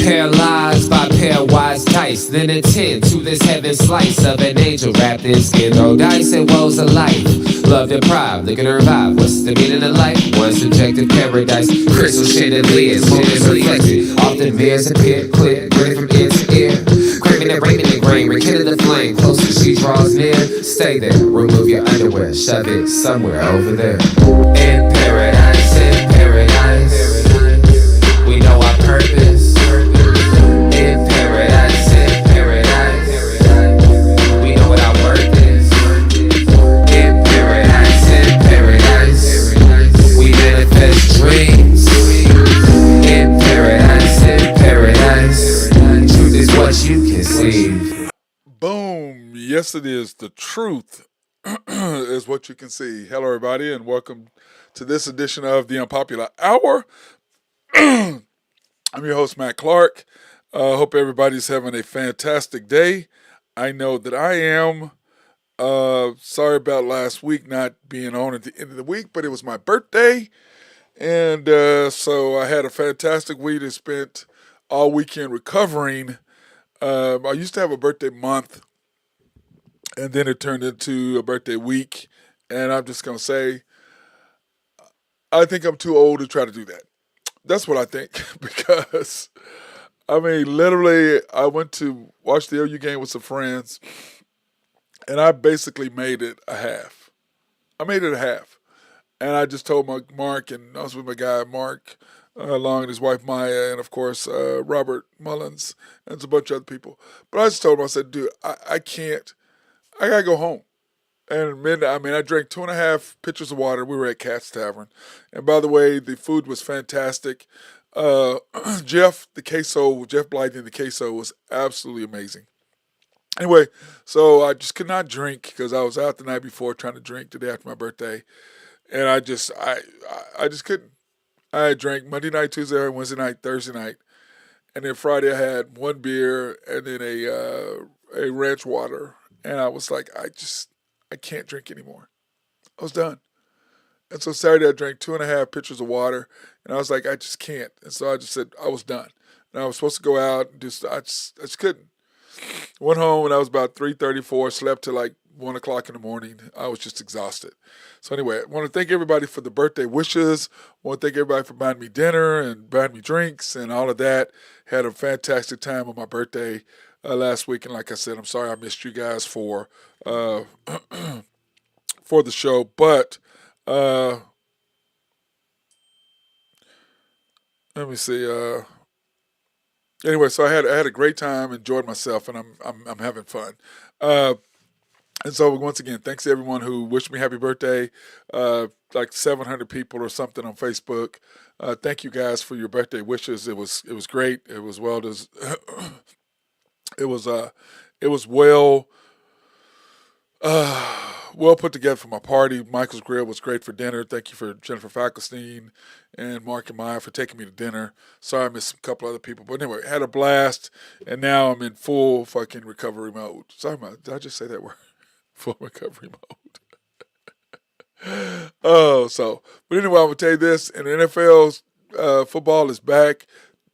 Paralyzed by pairwise dice, then attend to this heaven slice of an angel wrapped in skin. Throw dice and woes of life. Love deprived, looking to revive. What's the meaning of life? One subjective paradise. Crystal chandeliers, moments reflected. Often mirrors appear clear, grinning from ear to ear. Craving and raving the grain, rekindle the flame. Closer she draws near. Stay there, remove your underwear, shove it somewhere over there. In paradise, in paradise. We know our purpose. In paradise, in paradise. We know what our worth is. In paradise, we manifest dreams. In paradise, truth is what you conceive. Boom. Yes, it is. The truth is what you can see. Hello, everybody, and welcome to this edition of the Unpopular Hour. I'm your host, Matt Clark. Hope everybody's having a fantastic day. I know that I am. Sorry about last week not being on at the end of the week, but it was my birthday. And so I had a fantastic week and spent all weekend recovering. I used to have a birthday month, and then it turned into a birthday week. And I'm just going to say, I think I'm too old to try to do that. That's what I think, because, I mean, literally, I went to watch the OU game with some friends, and I basically made it a half. And I just told Mark, and I was with my guy, Mark, along with his wife, Maya, and, of course, Robert Mullins, and a bunch of other people. But I just told him, I said, dude, I can't, I got to go home. And at midnight, I drank 2.5 pitchers of water. We were at Cat's Tavern. And by the way, the food was fantastic. Jeff Blythe in the queso was absolutely amazing. Anyway, so I just could not drink because I was out the night before trying to drink the day after my birthday. And I just couldn't. I drank Monday night, Tuesday, Wednesday night, Thursday night. And then Friday I had one beer and then a ranch water. And I was like, I can't drink anymore. I was done. And so Saturday I drank 2.5 pitchers of water, and I was like, I just can't. And so I just said I was done. And I was supposed to go out and I just couldn't. Went home and I was about 3:34, slept till like 1 o'clock in the morning. I was just exhausted. So anyway, I want to thank everybody for the birthday wishes. I want to thank everybody for buying me dinner and buying me drinks and all of that. Had a fantastic time on my birthday last week, and like I said, I'm sorry I missed you guys for for the show, but let me see. Anyway, so I had a great time, enjoyed myself, and I'm having fun. And so once again, thanks to everyone who wished me happy birthday. Like 700 people or something on Facebook. Thank you guys for your birthday wishes. It was great. It was It was well put together for my party. Michael's Grill was great for dinner. Thank you for Jennifer Falkenstein and Mark and Maya for taking me to dinner. Sorry I missed a couple other people. But anyway, had a blast, and now I'm in full fucking recovery mode. Sorry, did I just say that word? Full recovery mode. But anyway, I'm going to tell you this. In the NFL, football is back.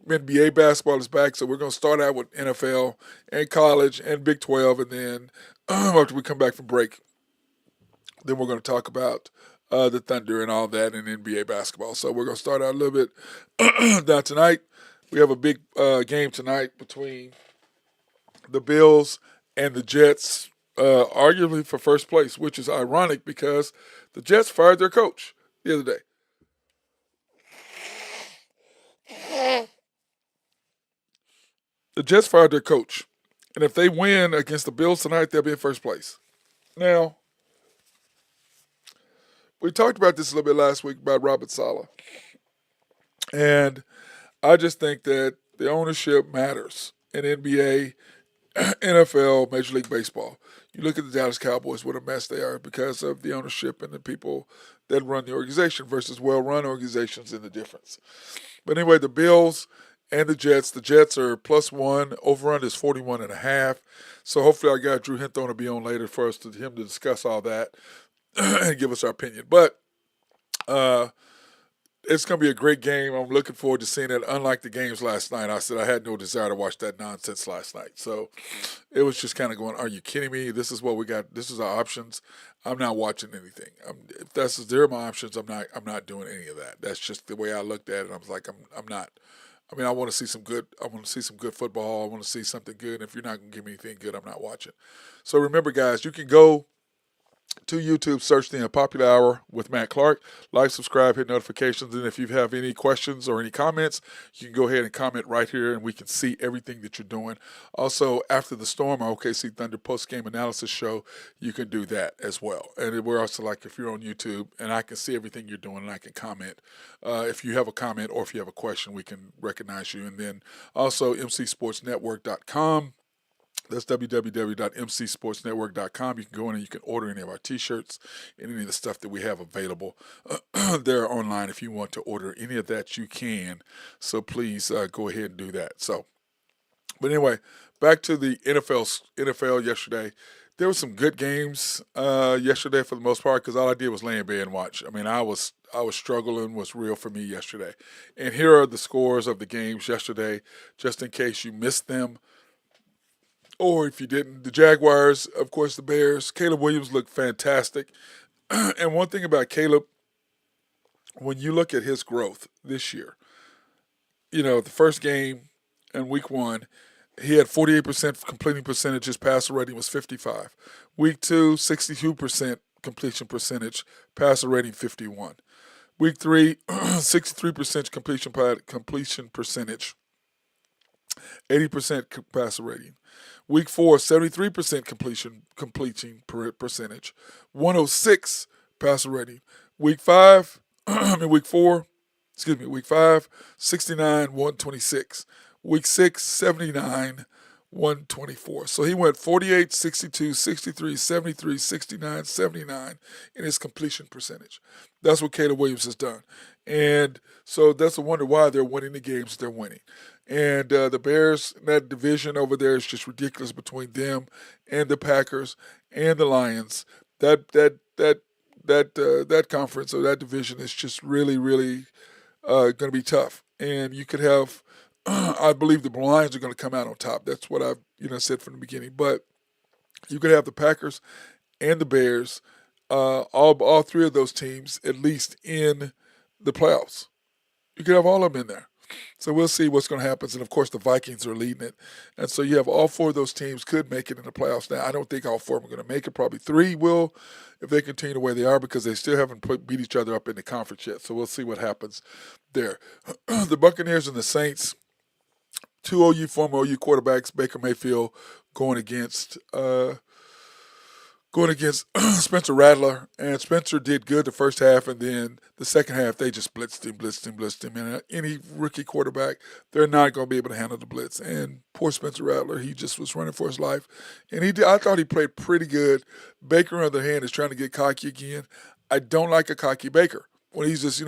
NBA basketball is back, so we're going to start out with NFL and college and Big 12, and then after we come back from break, then we're going to talk about the Thunder and all that in NBA basketball. So we're going to start out a little bit. Now tonight, we have a big game tonight between the Bills and the Jets, arguably for first place, which is ironic because the Jets fired their coach the other day. The Jets fired their coach. And if they win against the Bills tonight, they'll be in first place. Now, we talked about this a little bit last week about Robert Saleh. And I just think that the ownership matters in NBA, NFL, Major League Baseball. You look at the Dallas Cowboys, what a mess they are because of the ownership and the people that run the organization versus well-run organizations and the difference. But anyway, the Bills and the Jets are +1. Over-under is 41.5. So hopefully our guy Drew Hinton will be on later for us him to discuss all that and give us our opinion. But It's going to be a great game. I'm looking forward to seeing it. Unlike the games last night, I said I had no desire to watch that nonsense last night. So it was just kind of going, "Are you kidding me? This is what we got. This is our options. I'm not watching anything. If that's they're my options, I'm not. I'm not doing any of that. That's just the way I looked at it. I was like, I'm not. I mean, I want to see some good. I want to see some good football. I want to see something good. If you're not going to give me anything good, I'm not watching. So remember, guys, you can go to YouTube, search the Unpopular Hour with Matt Clark. Like, subscribe, hit notifications, and if you have any questions or any comments, you can go ahead and comment right here, and we can see everything that you're doing. Also, after the storm, our OKC Thunder post game analysis show, you can do that as well. And we're also like if you're on YouTube, and I can see everything you're doing, and I can comment. If you have a comment or if you have a question, we can recognize you. And then also mcsportsnetwork.com. That's www.mcsportsnetwork.com. You can go in and you can order any of our t-shirts and any of the stuff that we have available there online. If you want to order any of that, you can. So please go ahead and do that. So, but anyway, back to the NFL yesterday. There were some good games yesterday for the most part because all I did was lay in bed and watch. I mean, I was struggling was real for me yesterday. And here are the scores of the games yesterday, just in case you missed them. Or if you didn't, the Jaguars, of course, the Bears. Caleb Williams looked fantastic. And one thing about Caleb, when you look at his growth this year, the first game in week one, he had 48% completing percentage. His passer rating was 55. Week two, 62% completion percentage, passer rating 51. Week three, 63% completion percentage, 80% passer rating. Week four, 73% completing percentage, 106 passer rating. Week five, week four, week five, 69, 126. Week six, 79, 124. So he went 48, 62, 63, 73, 69, 79 in his completion percentage. That's what Caleb Williams has done. And so that's a wonder why they're winning the games they're winning. And the Bears, that division over there is just ridiculous between them and the Packers and the Lions. That conference or that division is just really, really going to be tough. And you could have, I believe the Lions are going to come out on top. That's what I've said from the beginning. But you could have the Packers and the Bears, all three of those teams at least in the playoffs. You could have all of them in there. So we'll see what's going to happen. And of course, the Vikings are leading it. And so you have all four of those teams could make it in the playoffs. Now, I don't think all four of them are going to make it. Probably three will if they continue the way they are because they still haven't beat each other up in the conference yet. So we'll see what happens there. The Buccaneers and the Saints, two former OU quarterbacks, Baker Mayfield going against Spencer Rattler, and Spencer did good the first half, and then the second half they just blitzed him. And any rookie quarterback, they're not going to be able to handle the blitz. And poor Spencer Rattler, he just was running for his life, and I thought he played pretty good. Baker, on the other hand, is trying to get cocky again. I don't like a cocky Baker when he's just he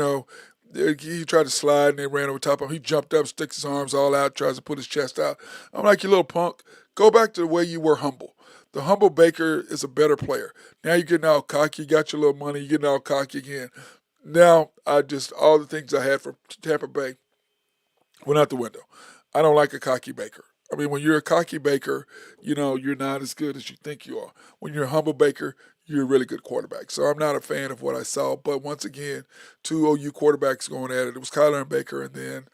tried to slide and they ran over top of him. He jumped up, sticks his arms all out, tries to put his chest out. I'm like, you little punk, go back to the way you were humble. The humble Baker is a better player. Now you're getting all cocky, you got your little money, you're getting all cocky again. Now, all the things I had for Tampa Bay went out the window. I don't like a cocky Baker. I mean, when you're a cocky Baker, you're not as good as you think you are. When you're a humble Baker, you're a really good quarterback. So I'm not a fan of what I saw. But once again, two OU quarterbacks going at it. It was Kyler and Baker, and then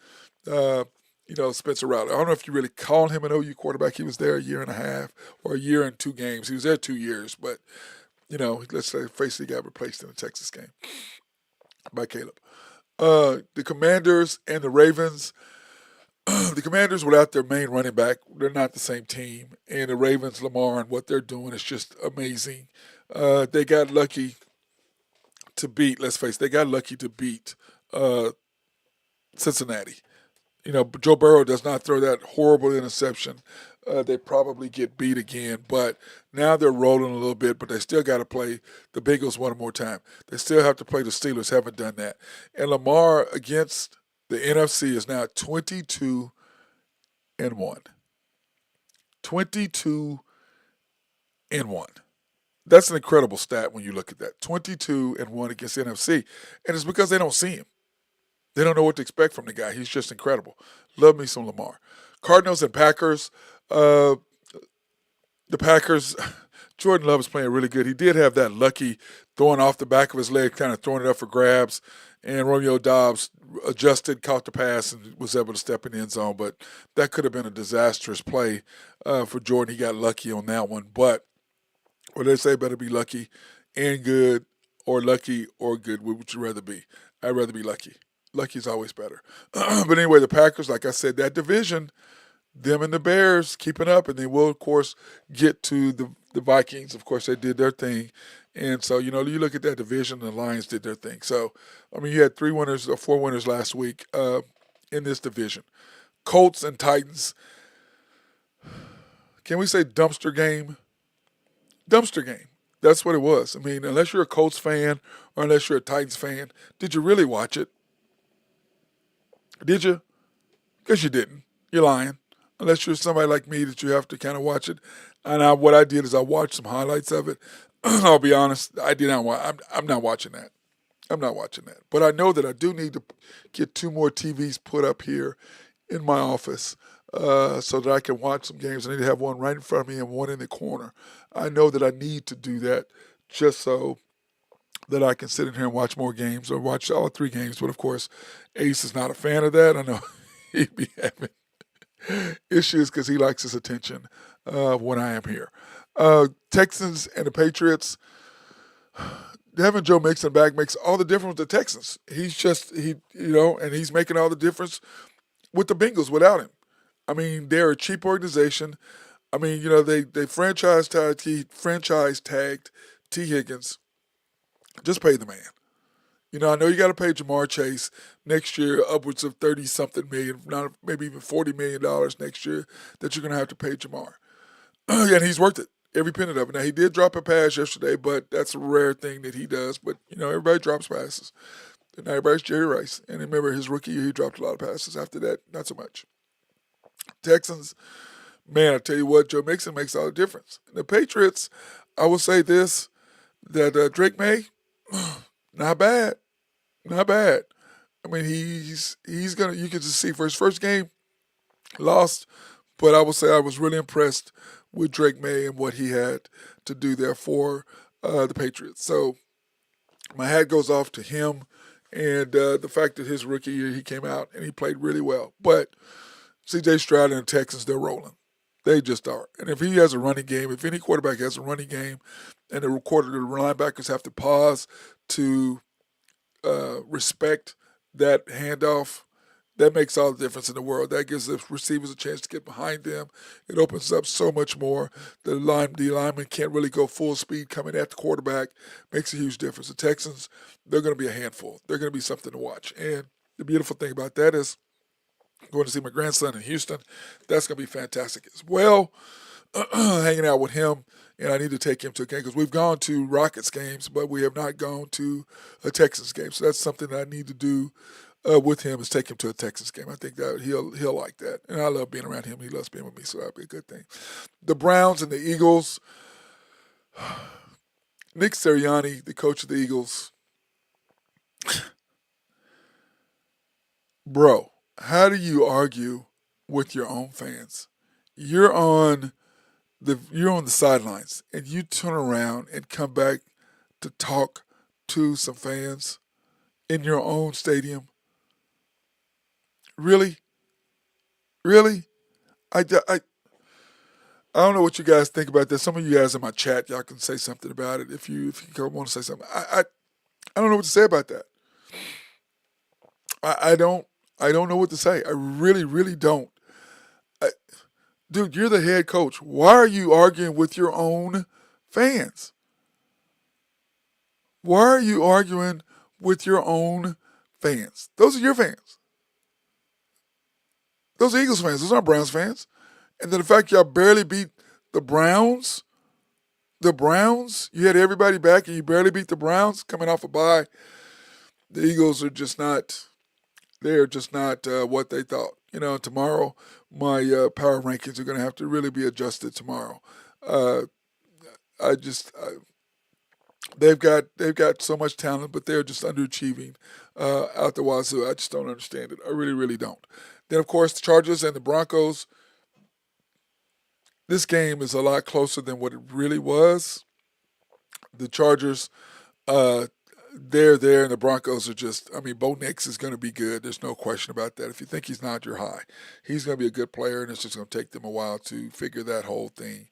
Spencer Rattler. I don't know if you really call him an OU quarterback. He was there a year and a half or a year and 2 games. He was there 2 years, but let's say face he got replaced in the Texas game by Caleb. The Commanders and the Ravens. The Commanders, without their main running back, they're not the same team. And the Ravens, Lamar, and what they're doing is just amazing. They got lucky to beat. Let's face it, they got lucky to beat Cincinnati. Joe Burrow does not throw that horrible interception. They probably get beat again, but now they're rolling a little bit, but they still got to play the Bengals one more time. They still have to play the Steelers, haven't done that. And Lamar against the NFC is now 22-1. 22-1. That's an incredible stat when you look at that. 22-1 against the NFC. And it's because they don't see him. They don't know what to expect from the guy. He's just incredible. Love me some Lamar. Cardinals and Packers. Uh, the Packers, Jordan Love is playing really good. He did have that lucky throwing off the back of his leg, kind of throwing it up for grabs, and Romeo Dobbs adjusted, caught the pass, and was able to step in the end zone. But that could have been a disastrous play for Jordan. He got lucky on that one. But what they say, better be lucky and good, or lucky or good. What would you rather be? I'd rather be lucky. Lucky's always better. But anyway, the Packers, like I said, that division, them and the Bears keeping up, and they will, of course, get to the Vikings. Of course, they did their thing. And so, you look at that division, the Lions did their thing. So, I mean, you had 3 winners or 4 winners last week in this division. Colts and Titans. Can we say dumpster game? Dumpster game. That's what it was. I mean, unless you're a Colts fan or unless you're a Titans fan, did you really watch it? Did you? Because you didn't. You're lying. Unless you're somebody like me that you have to kind of watch it. And what I did is I watched some highlights of it. I'll be honest, I did not watch. I'm not watching that. I'm not watching that. But I know that I do need to get 2 more TVs put up here in my office so that I can watch some games. I need to have one right in front of me and one in the corner. I know that I need to do that just so that I can sit in here and watch more games or watch all 3 games. But of course, Ace is not a fan of that. I know he'd be having issues because he likes his attention when I am here. Texans and the Patriots. Having Joe Mixon back makes all the difference with the Texans. And he's making all the difference with the Bengals without him. I mean, they're a cheap organization. I mean, they franchise tagged T. Higgins. Just pay the man. I know you got to pay Jamar Chase next year upwards of 30-something million, not maybe even $40 million next year that you're going to have to pay Jamar. And he's worth it, every penny of it. Now, he did drop a pass yesterday, but that's a rare thing that he does. But, everybody drops passes. And now everybody's Jerry Rice. And remember, his rookie year, he dropped a lot of passes. After that, not so much. Texans, man, I tell you what, Joe Mixon makes all the difference. And the Patriots, I will say this, that Drake May, not bad. Not bad. I mean, he's going to, you can just see for his first game, lost. But I will say I was really impressed with Drake May and what he had to do there for the Patriots. So my hat goes off to him and the fact that his rookie year he came out and he played really well. But C.J. Stroud and the Texans, they're rolling. They just are. And if he has a running game, if any quarterback has a running game and the linebackers have to pause to respect that handoff, that makes all the difference in the world. That gives the receivers a chance to get behind them. It opens up so much more. The lineman can't really go full speed coming at the quarterback. Makes a huge difference. The Texans, they're going to be a handful. They're going to be something to watch. And the beautiful thing about that is going to see my grandson in Houston. That's going to be fantastic as well. Hanging out with him, and I need to take him to a game because we've gone to Rockets games, but we have not gone to a Texans game. So that's something that I need to do with him is take him to a Texas game. I think that he'll like that. And I love being around him. He loves being with me, so that'll be a good thing. The Browns and the Eagles. Nick Sirianni, the coach of the Eagles. Bro, how do you argue with your own fans? You're on the sidelines and you turn around and come back to talk to some fans in your own stadium. Really? Really? I don't know what you guys think about this. Some of you guys in my chat, y'all can say something about it if you want to say something. I don't know what to say about that. I don't know what to say. I really, really don't. Dude, you're the head coach. Why are you arguing with your own fans? Why are you arguing with your own fans? Those are your fans. Those are Eagles fans. Those aren't Browns fans. And then the fact y'all barely beat the Browns, you had everybody back and you barely beat the Browns coming off a bye. The Eagles are just not, they're just not what they thought. Tomorrow my power rankings are going to have to really be adjusted tomorrow. I They've got so much talent, but they're just underachieving out the wazoo. I just don't understand it. I really, really don't. Then of course the Chargers and the Broncos. This game is a lot closer than what it really was. The Chargers, uh, they're there, and the Broncos are just. I mean, Bo Nix is going to be good. There's no question about that. If you think he's not, you're high. He's going to be a good player, and it's just going to take them a while to figure that whole thing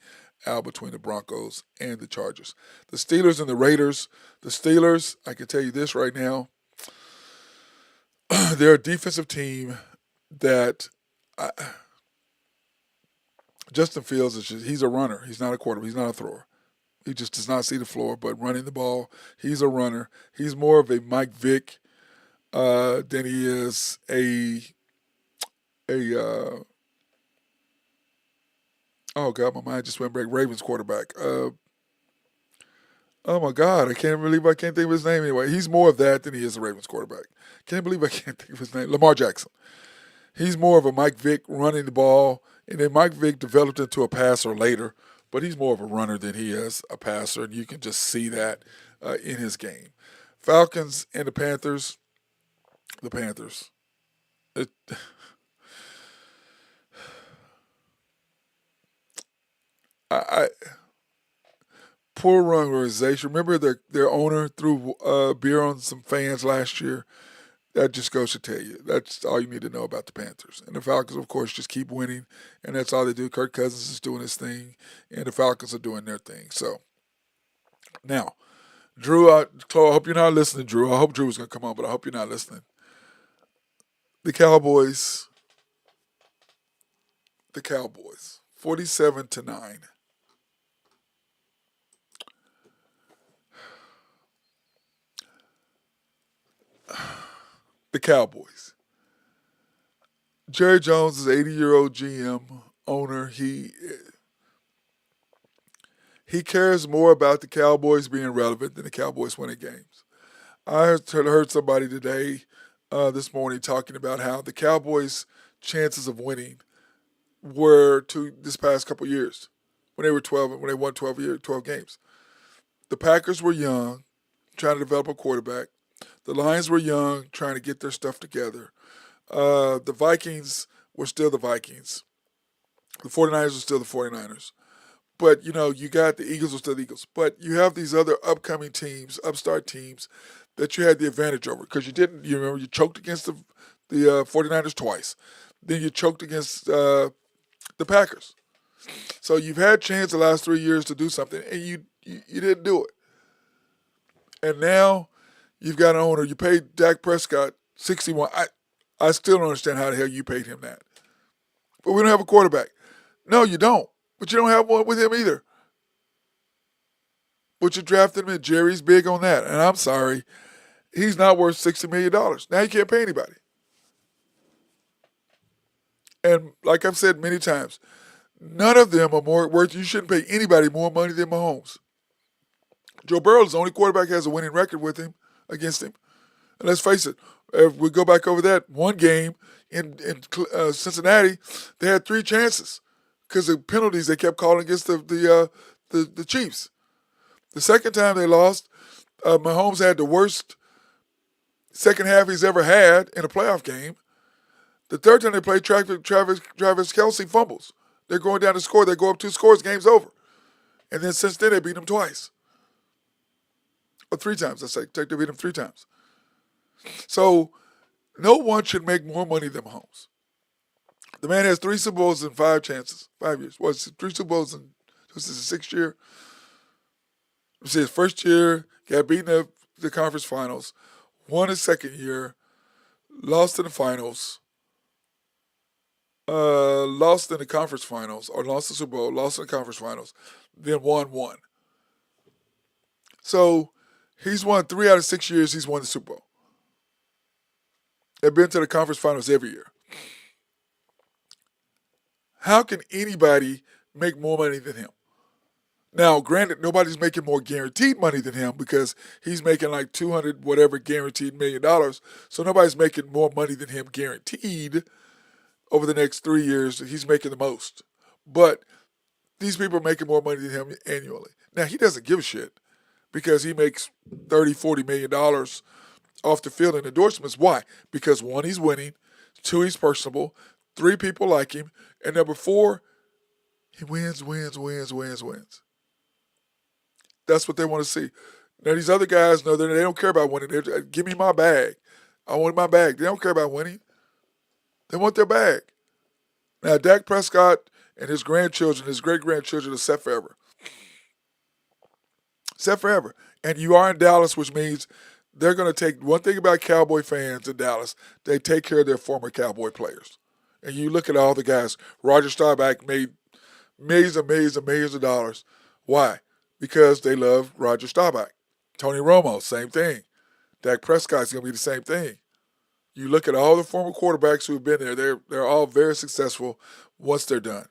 out between the Broncos and the Chargers. The Steelers and the Raiders. The Steelers, I can tell you this right now, they're a defensive team that I, Justin Fields is he's a runner. He's not a quarterback. He's not a thrower. He just does not see the floor, but running the ball, he's a runner. He's more of a Mike Vick than he is a oh god, my mind just went blank. Ravens quarterback. Oh my god, I can't believe I can't think of his name anyway. He's more of that than he is a Ravens quarterback. Can't believe I can't think of his name. Lamar Jackson. He's more of a Mike Vick running the ball, and then Mike Vick developed into a passer later, but he's more of a runner than he is a passer, and you can just see that in his game. Falcons and the Panthers. The Panthers. It, I poor organization. Remember their owner threw beer on some fans last year. That just goes to tell you. That's all you need to know about the Panthers. And the Falcons, of course, just keep winning, and that's all they do. Kirk Cousins is doing his thing, and the Falcons are doing their thing. So now, Drew, Chloe, I hope you're not listening, Drew. I hope Drew was going to come on, but I hope you're not listening. The Cowboys, the Cowboys, 47-9. The Cowboys. Jerry Jones is 80-year-old GM owner. He cares more about the Cowboys being relevant than the Cowboys winning games. I heard somebody today, this morning, talking about how the Cowboys' chances of winning were to this past couple years when they were 12 when they won 12 games. The Packers were young, trying to develop a quarterback. The Lions were young, trying to get their stuff together. The Vikings were still the Vikings. The 49ers were still the 49ers. But, you got the Eagles were still the Eagles. But you have these other upcoming teams, upstart teams, that you had the advantage over. Because you remember, you choked against the 49ers twice. Then you choked against the Packers. So you've had a chance the last 3 years to do something, and you didn't do it. And now you've got an owner. You paid Dak Prescott 61. I still don't understand how the hell you paid him that. But we don't have a quarterback. No, you don't. But you don't have one with him either. But you drafted him, and Jerry's big on that. And I'm sorry, he's not worth $60 million. Now you can't pay anybody. And like I've said many times, none of them are more worth. You shouldn't pay anybody more money than Mahomes. Joe Burrow is the only quarterback that has a winning record with him against him. And let's face it, if we go back over that one game in Cincinnati, they had three chances because of penalties they kept calling against the Chiefs. The second time they lost, Mahomes had the worst second half he's ever had in a playoff game. The third time they played, Travis Kelsey fumbles. They're going down to score. They go up 2 scores, game's over. And then since then, they beat them twice. Or 3 times, I say. They beat them 3 times. So no one should make more money than Mahomes. The man has 3 Super Bowls in 5 chances, 5 years. Well, 3 Super Bowls in, this is his 6th year. This is his first year, got beaten in the conference finals, won his second year, lost in the finals, lost in the conference finals, or lost the Super Bowl, lost in the conference finals, then won one. So he's won 3 out of 6 years he's won the Super Bowl. They've been to the conference finals every year. How can anybody make more money than him? Now, granted, nobody's making more guaranteed money than him because he's making like 200 whatever guaranteed $1 million. So nobody's making more money than him guaranteed over the next 3 years. He's making the most. But these people are making more money than him annually. Now, he doesn't give a shit. because he makes 30, $40 million off the field in endorsements. Why? Because one, he's winning. Two, he's personable. Three, people like him. And number four, he wins, wins, wins, wins, wins. That's what they want to see. Now these other guys, no, they don't care about winning. Give me my bag. I want my bag. They don't care about winning. They want their bag. Now Dak Prescott and his grandchildren, his great grandchildren, are set forever. Set forever. And you are in Dallas, which means they're going to take one thing about Cowboy fans in Dallas. They take care of their former Cowboy players. And you look at all the guys. Roger Staubach made millions and millions and millions of dollars. Why? Because they love Roger Staubach. Tony Romo, same thing. Dak Prescott's going to be the same thing. You look at all the former quarterbacks who've been there, they're all very successful once they're done.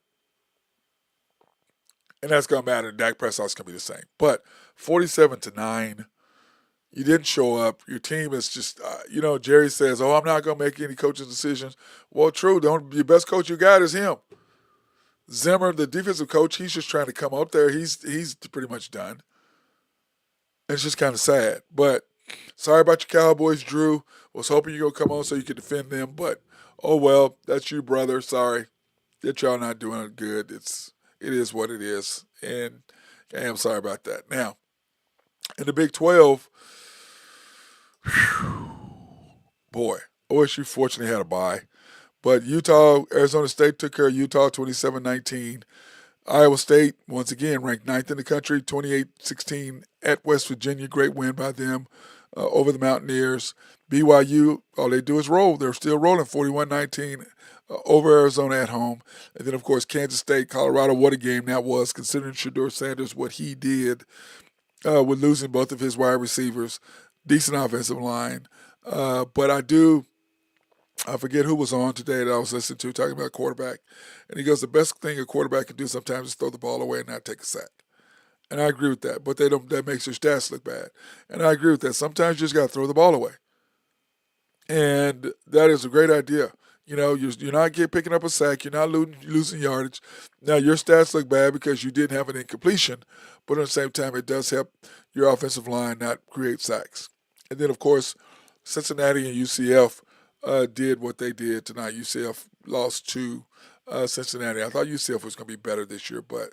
And that's going to matter. Dak Prescott's going to be the same. But 47-9, you didn't show up. Your team is just, Jerry says, I'm not going to make any coaching decisions. Well, true. Your best coach you got is him. Zimmer, the defensive coach, he's just trying to come out there. He's pretty much done. It's just kind of sad. But sorry about your Cowboys, Drew. Was hoping you're going to come on so you could defend them. But, oh, well, that's you, brother. Sorry that y'all not doing it good. It is what it is. And I am sorry about that. Now, in the Big 12, boy, OSU fortunately had a bye. But Arizona State took care of Utah 27-19. Iowa State, once again, ranked ninth in the country, 28-16 at West Virginia. Great win by them over the Mountaineers. BYU, all they do is roll. They're still rolling, 41-19 over Arizona at home. And then, of course, Kansas State, Colorado, what a game that was, considering Shedeur Sanders, what he did with losing both of his wide receivers. Decent offensive line. But I forget who was on today that I was listening to talking about quarterback. And he goes, the best thing a quarterback can do sometimes is throw the ball away and not take a sack. And I agree with that. But that makes your stats look bad. And I agree with that. Sometimes you just got to throw the ball away. And that is a great idea. You're not picking up a sack. You're not losing yardage. Now, your stats look bad because you didn't have an incompletion. But at the same time, it does help your offensive line not create sacks. And then, of course, Cincinnati and UCF did what they did tonight. UCF lost to Cincinnati. I thought UCF was going to be better this year, but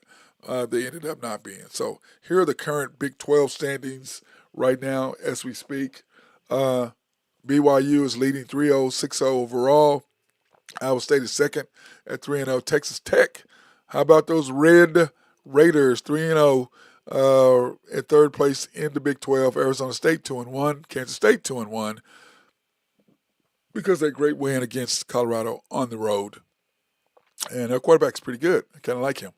they ended up not being. So here are the current Big 12 standings right now as we speak. BYU is leading 3-0, 6-0 overall. Iowa State is second at 3-0. Texas Tech, how about those Red Raiders, 3-0 at third place in the Big 12. Arizona State 2-1. Kansas State 2-1 because of that great win against Colorado on the road. And their quarterback's pretty good. I kind of like him.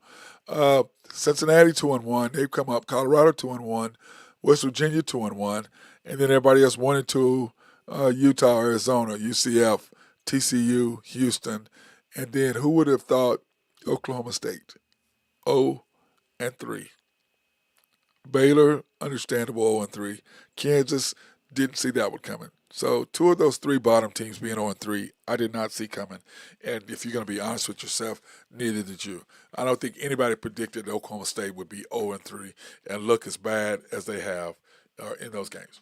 Cincinnati 2-1. They've come up. Colorado 2-1. West Virginia 2-1. And then everybody else 1-2. Utah, Arizona, UCF, TCU, Houston. And then who would have thought Oklahoma State? 0-3. Baylor, understandable, 0-3. Kansas, didn't see that one coming. So two of those three bottom teams being 0-3, I did not see coming. And if you're going to be honest with yourself, neither did you. I don't think anybody predicted Oklahoma State would be 0-3 and look as bad as they have in those games.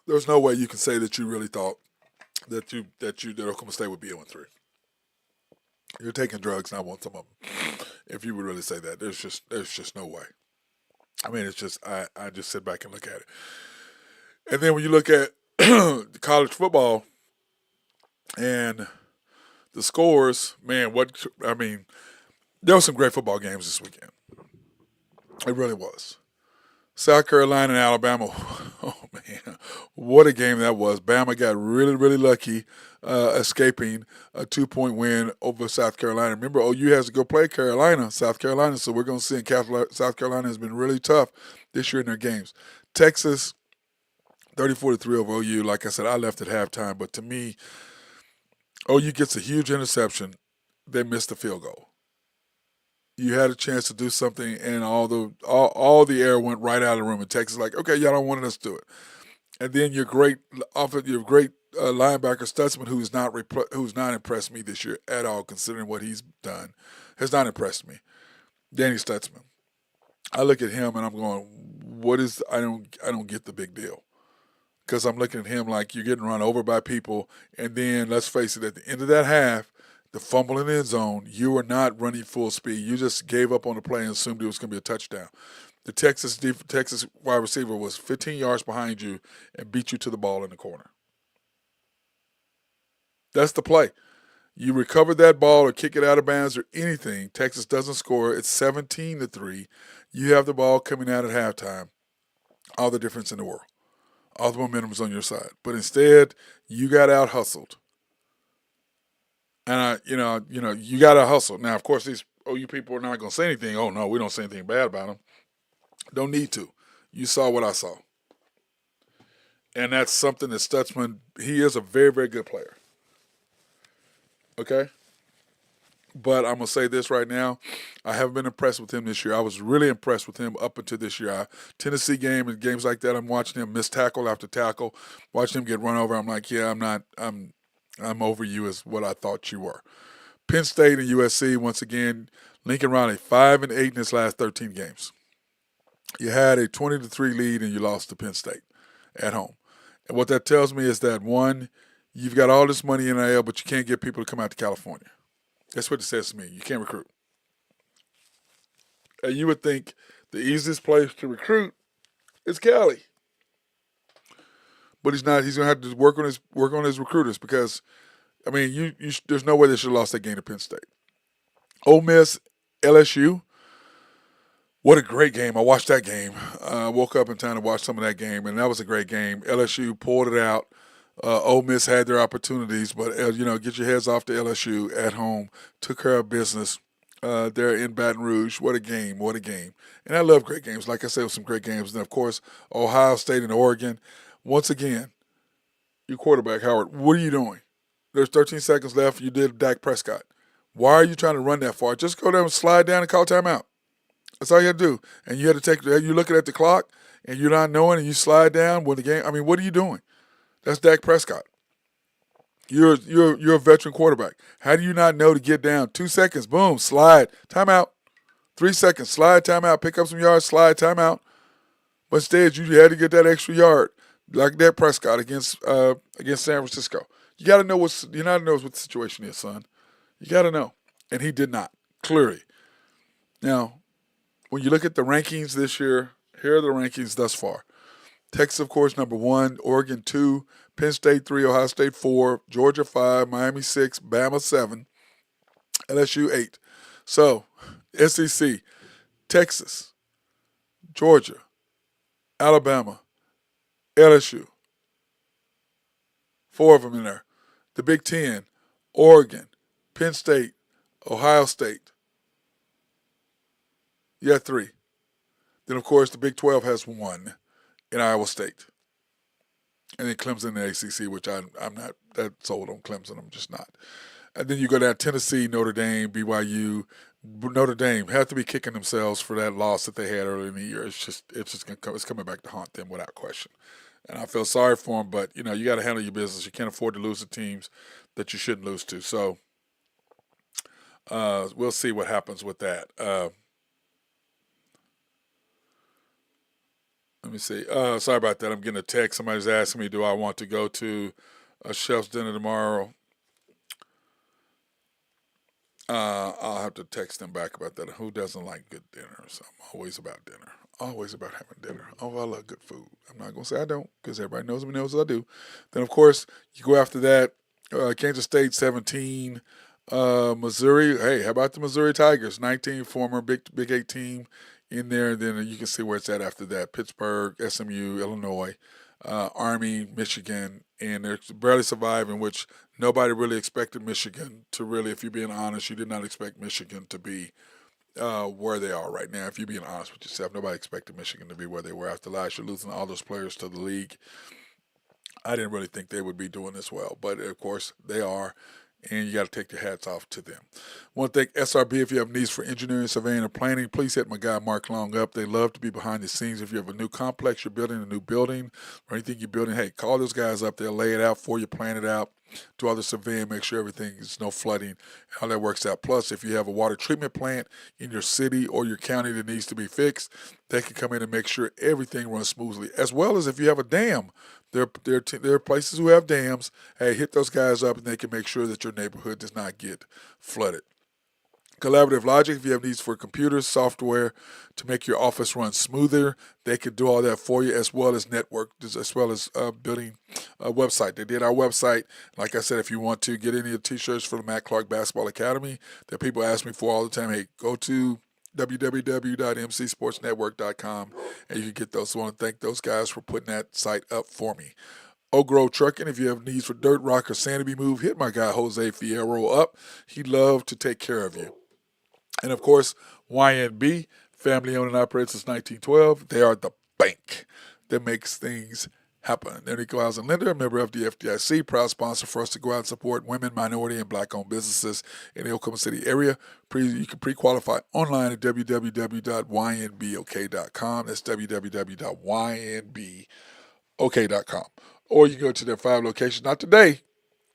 There's no way you can say that you really thought that Oklahoma State would be 0-3. You're taking drugs, and I want some of them. If you would really say that, there's just no way. I mean, it's just I just sit back and look at it. And then when you look at college football and the scores, man, there were some great football games this weekend. It really was. South Carolina and Alabama, oh man, what a game that was. Bama got really, really lucky escaping a 2-point win over South Carolina. Remember, OU has to go play South Carolina, so we're going to see South Carolina has been really tough this year in their games. Texas, 34-3 over OU. Like I said, I left at halftime, but to me, OU gets a huge interception. They missed the field goal. You had a chance to do something, and all the air went right out of the room. And Texas like, okay, y'all don't want us to do it. And then your great linebacker Stutzman, who's not impressed me this year at all, considering what he's done, has not impressed me. Danny Stutzman. I look at him and I'm going, what is? I don't get the big deal because I'm looking at him like you're getting run over by people, and then let's face it, at the end of that half, the fumble in the end zone, you were not running full speed. You just gave up on the play and assumed it was going to be a touchdown. The Texas wide receiver was 15 yards behind you and beat you to the ball in the corner. That's the play. You recover that ball or kick it out of bounds or anything. Texas doesn't score. It's 17-3. You have the ball coming out at halftime. All the difference in the world. All the momentum's on your side. But instead, you got out hustled. And you got out hustled. Now, of course, these OU people are not going to say anything. Oh no, we don't say anything bad about them. Don't need to. You saw what I saw. And that's something that Stutzman, he is a very, very good player. Okay? But I'm going to say this right now. I haven't been impressed with him this year. I was really impressed with him up until this year. Tennessee game and games like that, I'm watching him miss tackle after tackle, watching him get run over. I'm like, yeah, I'm over you is what I thought you were. Penn State and USC, once again, Lincoln Riley, 5-8 in his last 13 games. You had a 20-3 lead and you lost to Penn State at home. And what that tells me is that, one, you've got all this money in NIL, but you can't get people to come out to California. That's what it says to me. You can't recruit. And you would think the easiest place to recruit is Cali. But he's not. He's going to have to work on his recruiters because, I mean, there's no way they should have lost that game to Penn State. Ole Miss, LSU. What a great game. I watched that game. I woke up in time to watch some of that game, and that was a great game. LSU pulled it out. Ole Miss had their opportunities, but, get your heads off to LSU at home. Took care of business there in Baton Rouge. What a game. What a game. And I love great games. Like I said, it was some great games. And, of course, Ohio State and Oregon. Once again, your quarterback, Howard, what are you doing? There's 13 seconds left. You did Dak Prescott. Why are you trying to run that far? Just go down and slide down and call timeout. That's all you have to do. And you had to you're looking at the clock, and you're not knowing, and you slide down when the game. I mean, what are you doing? That's Dak Prescott. You're a veteran quarterback. How do you not know to get down? 2 seconds, boom, slide, timeout. 3 seconds, slide, timeout, pick up some yards, slide, timeout. But instead, you had to get that extra yard, like Dak Prescott against San Francisco. You got to know what the situation is, son. You got to know, and he did not clearly. Now, when you look at the rankings this year, here are the rankings thus far. Texas, of course, number 1, Oregon 2, Penn State 3, Ohio State 4, Georgia 5, Miami 6, Bama 7, LSU 8. So, SEC, Texas, Georgia, Alabama, LSU. 4 of them in there. The Big Ten, Oregon, Penn State, Ohio State. You have 3. Then, of course, the Big 12 has 1 in Iowa State. And then Clemson in the ACC, which I'm not that sold on Clemson. I'm just not. And then you go down Tennessee, Notre Dame, BYU. Notre Dame have to be kicking themselves for that loss that they had earlier in the year. It's coming back to haunt them without question. And I feel sorry for them, but you got to handle your business. You can't afford to lose to teams that you shouldn't lose to. So we'll see what happens with that. Let me see. Sorry about that. I'm getting a text. Somebody's asking me, do I want to go to a chef's dinner tomorrow? I'll have to text them back about that. Who doesn't like good dinner? So I'm always about dinner. Always about having dinner. Oh, I love good food. I'm not going to say I don't because everybody knows me knows I do. Then, of course, you go after that. Kansas State 17. Missouri. Hey, how about the Missouri Tigers? 19, former Big 8 team in there. And then you can see where it's at after that. Pittsburgh, SMU, Illinois, Army, Michigan. And they're barely surviving, which nobody really expected Michigan to really, if you're being honest, you did not expect Michigan to be where they are right now. If you're being honest with yourself, nobody expected Michigan to be where they were after last year, losing all those players to the league. I didn't really think they would be doing this well, but of course they are, and you got to take your hats off to them. One thing, SRB, if you have needs for engineering, surveying, or planning, please hit my guy Mark Long up. They love to be behind the scenes. If you have a new complex, you're building a new building, or anything you're building, hey, call those guys up. They'll lay it out for you, plan it out. do all the surveying, make sure everything is no flooding, how that works out. Plus, if you have a water treatment plant in your city or your county that needs to be fixed, they can come in and make sure everything runs smoothly. As well as if you have a dam, there are places who have dams. Hey, hit those guys up and they can make sure that your neighborhood does not get flooded. Collaborative Logic, if you have needs for computers, software to make your office run smoother, they can do all that for you, as well as network, as well as building a website. They did our website. Like I said, if you want to get any of the t-shirts for the Matt Clark Basketball Academy that people ask me for all the time, hey, go to www.mcsportsnetwork.com and you can get those. So I want to thank those guys for putting that site up for me. Oak Grove Trucking, if you have needs for dirt, rock, or sand to be moved, hit my guy Jose Fierro up. He'd love to take care of you. And of course, YNB, family owned and operated since 1912. They are the bank that makes things happen. They're an equal housing lender, a member of the FDIC, proud sponsor for us to go out and support women, minority, and black-owned businesses in the Oklahoma City area. You can pre-qualify online at www.ynbok.com. That's www.ynbok.com. Or you can go to their 5 locations. Not today,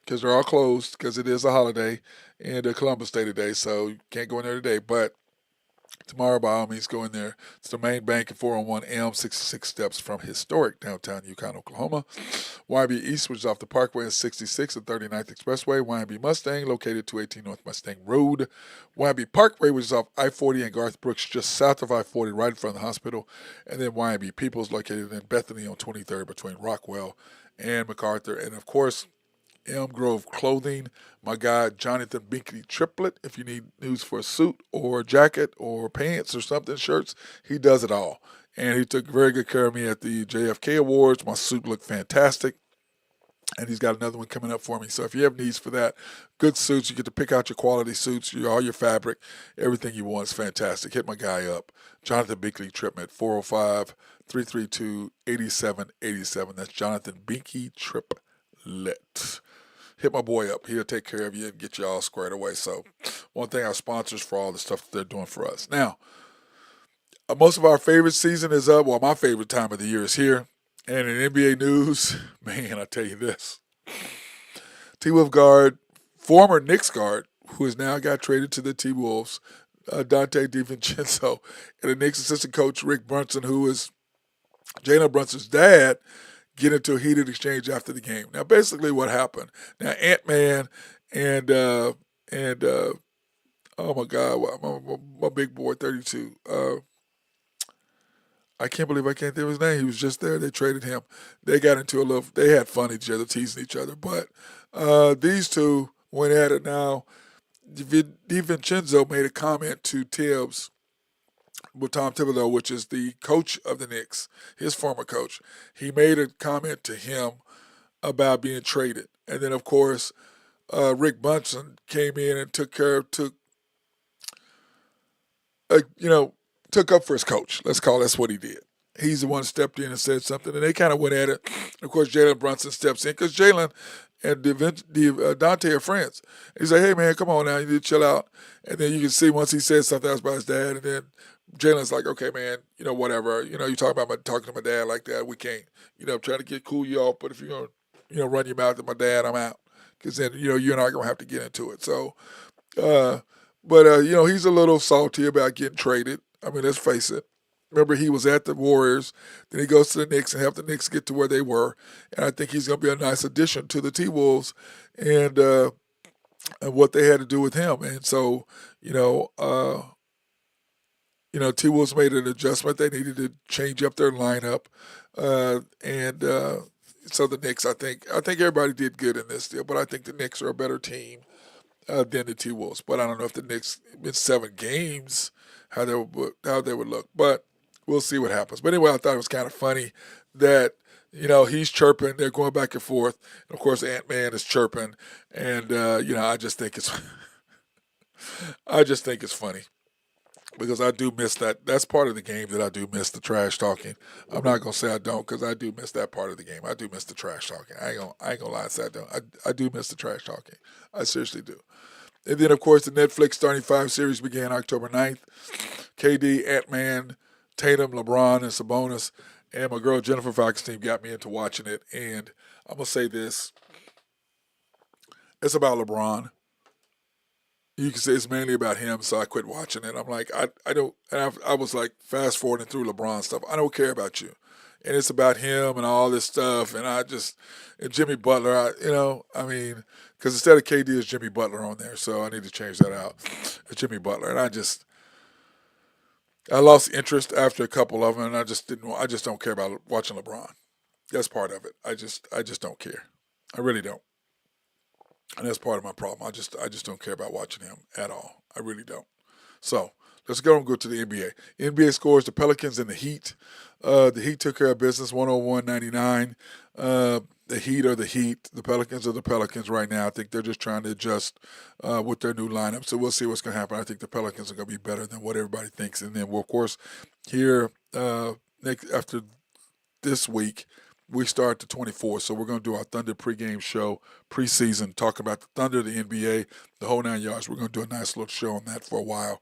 because they're all closed, because it is a holiday and Columbus Day today, so you can't go in there today. But tomorrow, by all means, go in there. It's the main bank at 401 Elm, 66 steps from historic downtown Yukon, Oklahoma. YB East, which is off the Parkway, and 66 and 39th Expressway. YB Mustang, located 218 North Mustang Road. YB Parkway, which is off I-40 and Garth Brooks, just south of I-40, right in front of the hospital. And then YB Peoples, located in Bethany on 23rd between Rockwell and MacArthur. And, of course, Elm Grove Clothing, my guy Jonathan Binkley Triplet. If you need news for a suit or a jacket or pants or something, shirts, he does it all. And he took very good care of me at the JFK Awards. My suit looked fantastic. And he's got another one coming up for me. So if you have needs for that, good suits, you get to pick out your quality suits, all your fabric, everything you want is fantastic. Hit my guy up, Jonathan Binkley Triplet, 405-332-8787. That's Jonathan Binkley Triplet. Hit my boy up. He'll take care of you and get you all squared away. So, one thing, our sponsors for all the stuff that they're doing for us. Now, most of our favorite season is up. Well, my favorite time of the year is here. And in NBA news, man, I tell you this. T-Wolf guard, former Knicks guard, who has now got traded to the T-Wolves, Dante DiVincenzo, and the Knicks assistant coach, Rick Brunson, who is Jalen Brunson's dad, get into a heated exchange after the game. Now, basically, what happened? Now, Ant-Man and oh my God, my big boy, 32. I can't believe I can't think of his name. He was just there. They traded him. They got into a little. They had fun each other, teasing each other. But these two went at it. Now, DiVincenzo made a comment to Tibbs, with Tom Thibodeau, which is the coach of the Knicks, his former coach. He made a comment to him about being traded. And then, of course, Rick Brunson came in and took up for his coach. Let's call that's what he did. He's the one who stepped in and said something, and they kind of went at it. Of course, Jalen Brunson steps in because Jalen and Dante are friends. He's like, hey, man, come on now. You need to chill out. And then you can see once he says something else about his dad, and then Jalen's like, okay, man, whatever. You talk about talking to my dad like that. We can't, I'm trying to get cool you off, but if you're going to, run your mouth at my dad, I'm out. Because then, you and I are going to have to get into it. So, he's a little salty about getting traded. I mean, let's face it. Remember, he was at the Warriors. Then he goes to the Knicks and helped the Knicks get to where they were. And I think he's going to be a nice addition to the T-Wolves and what they had to do with him. And so, T-Wolves made an adjustment. They needed to change up their lineup. So the Knicks, I think everybody did good in this deal, but I think the Knicks are a better team than the T-Wolves. But I don't know if the Knicks in 7 games, how they would look. But we'll see what happens. But anyway, I thought it was kind of funny that, he's chirping. They're going back and forth. And, of course, Ant-Man is chirping. And, I just think it's funny. Because I do miss that. That's part of the game that I do miss, the trash talking. I'm not gonna say I don't, because I do miss that part of the game. I do miss the trash talking. I ain't gonna lie and say I don't. I do miss the trash talking. I seriously do. And then, of course, the Netflix Starting 5 series began October 9th. KD, Ant-Man, Tatum, LeBron, and Sabonis, and my girl Jennifer Falkenstein got me into watching it. And I'm gonna say this: It's about LeBron. You can say it's mainly about him, so I quit watching it. I'm like, I don't, and I was like fast forwarding through LeBron stuff. I don't care about you, and it's about him and all this stuff. And I just, and Jimmy Butler, I mean, because instead of KD, it's Jimmy Butler on there, so I need to change that out. It's Jimmy Butler, and I lost interest after a couple of them, and I just don't care about watching LeBron. That's part of it. I just don't care. I really don't. And that's part of my problem. I just don't care about watching him at all. I really don't. So let's go to the NBA. NBA scores: the Pelicans and the Heat. The Heat took care of business, 101-99. The Heat are the Heat. The Pelicans are the Pelicans right now. I think they're just trying to adjust with their new lineup. So we'll see what's going to happen. I think the Pelicans are going to be better than what everybody thinks. And then, well, of course, here next after this week, we start the 24th. So we're going to do our Thunder pregame show, preseason, talk about the Thunder, the NBA, the whole 9 yards. We're going to do a nice little show on that for a while.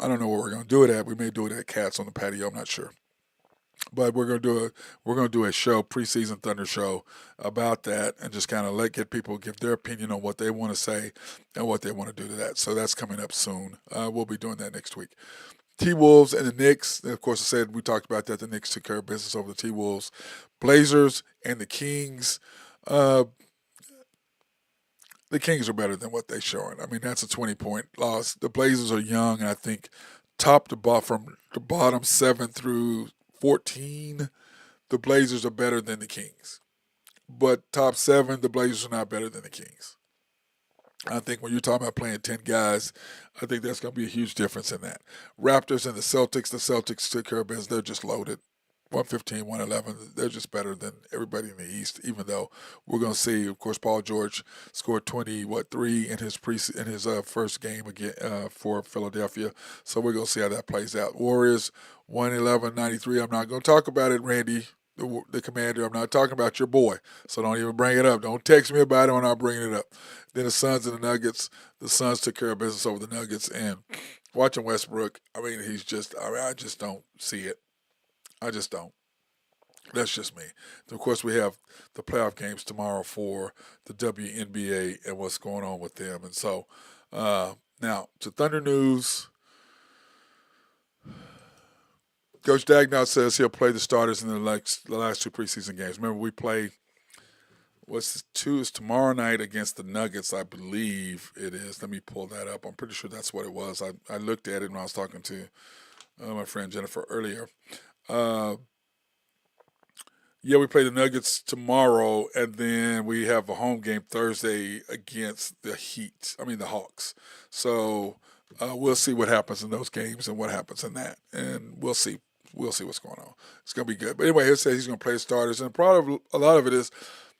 I don't know where we're going to do it at. We may do it at Cats on the patio. I'm not sure. But we're going to do a show, preseason Thunder show about that, and just kind of get people give their opinion on what they want to say and what they want to do to that. So that's coming up soon. We'll be doing that next week. T-Wolves and the Knicks. And of course, I said we talked about that. The Knicks took care of business over the T-Wolves. Blazers and the Kings. The Kings are better than what they're showing. I mean, that's a 20-point loss. The Blazers are young, and I think top to bottom, from the bottom 7 through 14, the Blazers are better than the Kings. But top 7, the Blazers are not better than the Kings. I think when you're talking about playing 10 guys, I think that's going to be a huge difference in that. Raptors and the Celtics took care of business. They're just loaded. 115, 111. They're just better than everybody in the East, even though we're going to see, of course, Paul George scored 3 in his first game again for Philadelphia. So we're going to see how that plays out. Warriors, 111-93. I'm not going to talk about it, Randy, the commander. I'm not talking about your boy. So don't even bring it up. Don't text me about it when I'm bringing it up. Then the Suns and the Nuggets. The Suns took care of business over the Nuggets. And watching Westbrook, I mean, I just don't see it. I just don't. That's just me. Of course, we have the playoff games tomorrow for the WNBA and what's going on with them. And so, now to Thunder news. Coach Dagnall says he'll play the starters in the last 2 preseason games. Remember, we play is tomorrow night against the Nuggets, I believe it is. Let me pull that up. I'm pretty sure that's what it was. I looked at it when I was talking to my friend Jennifer earlier. Yeah, we play the Nuggets tomorrow, and then we have a home game Thursday against the Hawks. So we'll see what happens in those games and what happens in that, and we'll see. We'll see what's going on. It's going to be good. But anyway, he'll say he's going to play the starters, and probably a lot of it is,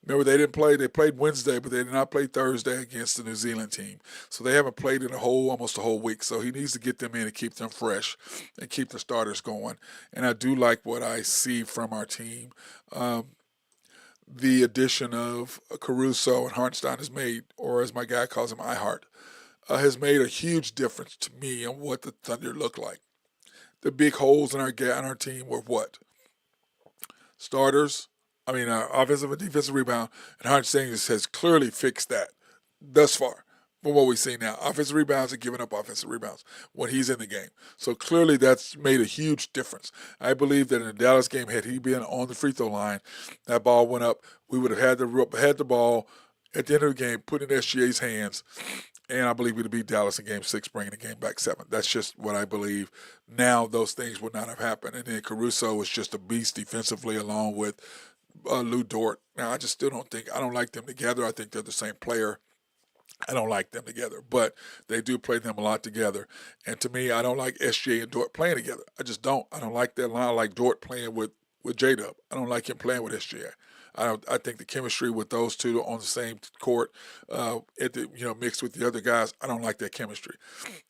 remember, they didn't play. They played Wednesday, but they did not play Thursday against the New Zealand team. So they haven't played in almost a whole week. So he needs to get them in and keep them fresh and keep the starters going. And I do like what I see from our team. The addition of Caruso and Hartenstein has made, or as my guy calls him, iHeart, has made a huge difference to me on what the Thunder look like. The big holes in our team were what? Starters, offensive and defensive rebound, and Hartenstein has clearly fixed that thus far from what we see now. Offensive rebounds and giving up offensive rebounds when he's in the game. So clearly that's made a huge difference. I believe that in the Dallas game, had he been on the free throw line, that ball went up, we would have had the ball at the end of the game, put in SGA's hands, and I believe we'd beat Dallas in Game 6, bringing the game back 7. That's just what I believe. Now those things would not have happened. And then Caruso was just a beast defensively along with Lou Dort. Now, I don't like them together. I think they're the same player. I don't like them together, but they do play them a lot together. And to me, I don't like SGA and Dort playing together. I just don't. I don't like that line. I like Dort playing with J-Dub. I don't like him playing with SGA. I think the chemistry with those two on the same court, mixed with the other guys, I don't like that chemistry.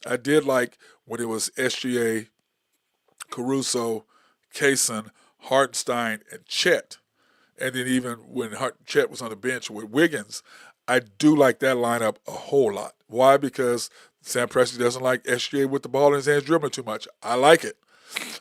I did like when it was SGA, Caruso, Kaysen, Hartenstein, and Chet. And then even when Chet was on the bench with Wiggins, I do like that lineup a whole lot. Why? Because Sam Presti doesn't like SGA with the ball in his hands dribbling too much. I like it.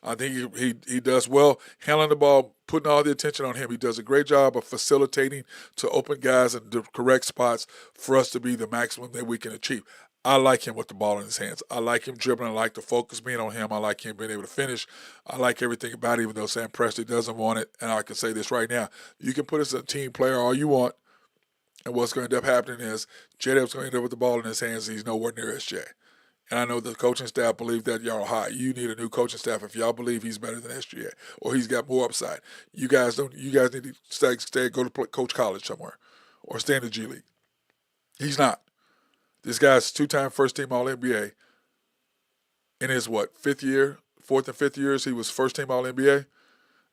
I think he does well handling the ball, putting all the attention on him. He does a great job of facilitating to open guys in the correct spots for us to be the maximum that we can achieve. I like him with the ball in his hands. I like him dribbling. I like the focus being on him. I like him being able to finish. I like everything about it, even though Sam Presti doesn't want it. And I can say this right now. You can put us as a team player all you want, and what's going to end up happening is J-Dub's going to end up with the ball in his hands, and he's nowhere near SJ. And I know the coaching staff believe that y'all are high. You need a new coaching staff if y'all believe he's better than SGA or he's got more upside. You guys don't. You guys need to stay go to coach college somewhere or stay in the G League. He's not. This guy's two-time first-team All-NBA. In his fifth year, fourth and fifth years, he was first-team All-NBA.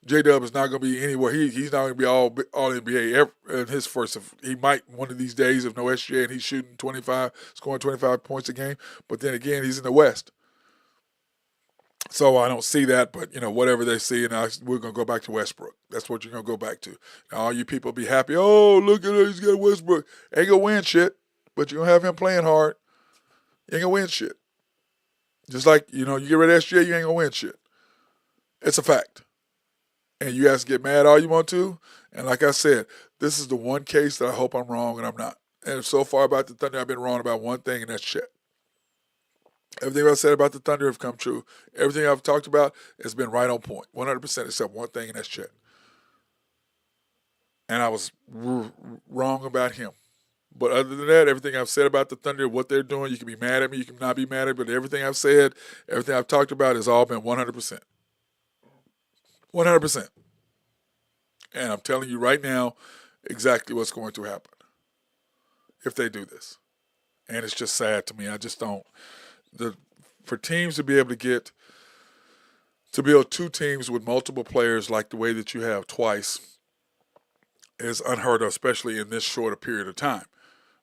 J-Dub is not going to be anywhere. He's not going to be all NBA in his first. He might one of these days if no SGA and he's shooting 25, scoring 25 points a game. But then again, he's in the West. So I don't see that, but whatever they see, and we're gonna go back to Westbrook. That's what you're gonna go back to. Now, all you people be happy. Oh, look at it, he's got Westbrook. Ain't gonna win shit, but you're gonna have him playing hard. You ain't gonna win shit. Just like you get rid of SGA, you ain't gonna win shit. It's a fact, and you guys get mad all you want to. And like I said, this is the one case that I hope I'm wrong, and I'm not. And so far about the Thunder, I've been wrong about one thing, and that's shit. Everything I've said about the Thunder have come true. Everything I've talked about has been right on point, 100%, except one thing, and that's Chet. And I was wrong about him. But other than that, everything I've said about the Thunder, what they're doing, you can be mad at me, you can not be mad at me, but everything I've said, everything I've talked about has all been 100%. 100%. And I'm telling you right now exactly what's going to happen if they do this. And it's just sad to me. I just don't. For teams to be able to build two teams with multiple players like the way that you have twice is unheard of, especially in this short a period of time.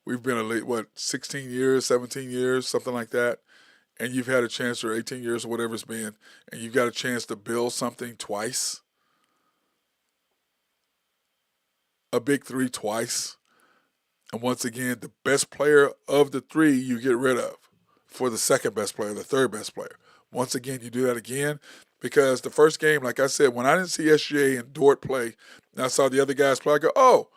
We've been 16 years, 17 years, something like that, and you've had a chance, or 18 years or whatever it's been, and you've got a chance to build something twice, a big three twice, and once again, the best player of the three you get rid of for the second best player, the third best player. Once again, you do that again because the first game, like I said, when I didn't see SGA and Dort play, and I saw the other guys play, I go, oh,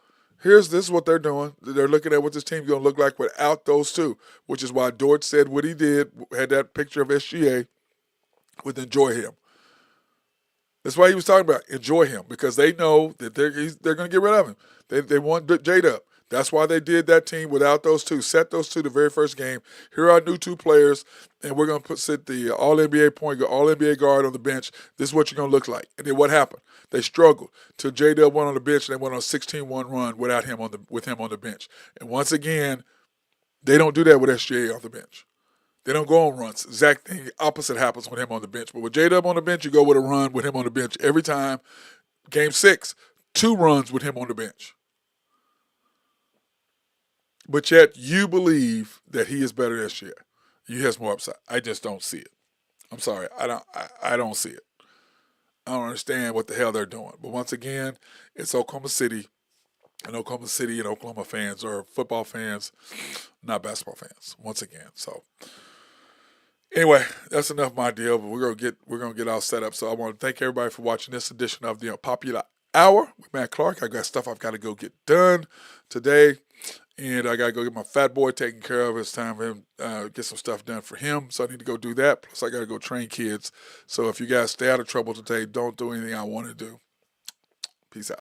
this is what they're doing. They're looking at what this team's going to look like without those two, which is why Dort said what he did, had that picture of SGA with enjoy him. That's why he was talking about enjoy him because they know that they're going to get rid of him. They want J-Dub. That's why they did that team without those two. Set those two the very first game. Here are our new two players, and we're going to sit the All-NBA point guard, All-NBA guard on the bench. This is what you're going to look like. And then what happened? They struggled till J-Dub went on the bench, and they went on a 16-1 run with him on the bench. And once again, they don't do that with SGA off the bench. They don't go on runs. Exact thing opposite happens with him on the bench. But with J-Dub on the bench, you go with a run with him on the bench every time. Game 6, 2 runs with him on the bench. But yet you believe that he is better than SGA. He has more upside. I just don't see it. I'm sorry. I don't see it. I don't understand what the hell they're doing. But once again, it's Oklahoma City. And Oklahoma City and Oklahoma fans are football fans, not basketball fans. Once again. So anyway, that's enough of my deal. But we're gonna get all set up. So I want to thank everybody for watching this edition of the Unpopular Hour with Matt Clark. I got stuff I've got to go get done today. And I got to go get my fat boy taken care of. It's time for him get some stuff done for him. So I need to go do that. Plus, I got to go train kids. So if you guys stay out of trouble today, don't do anything I want to do. Peace out.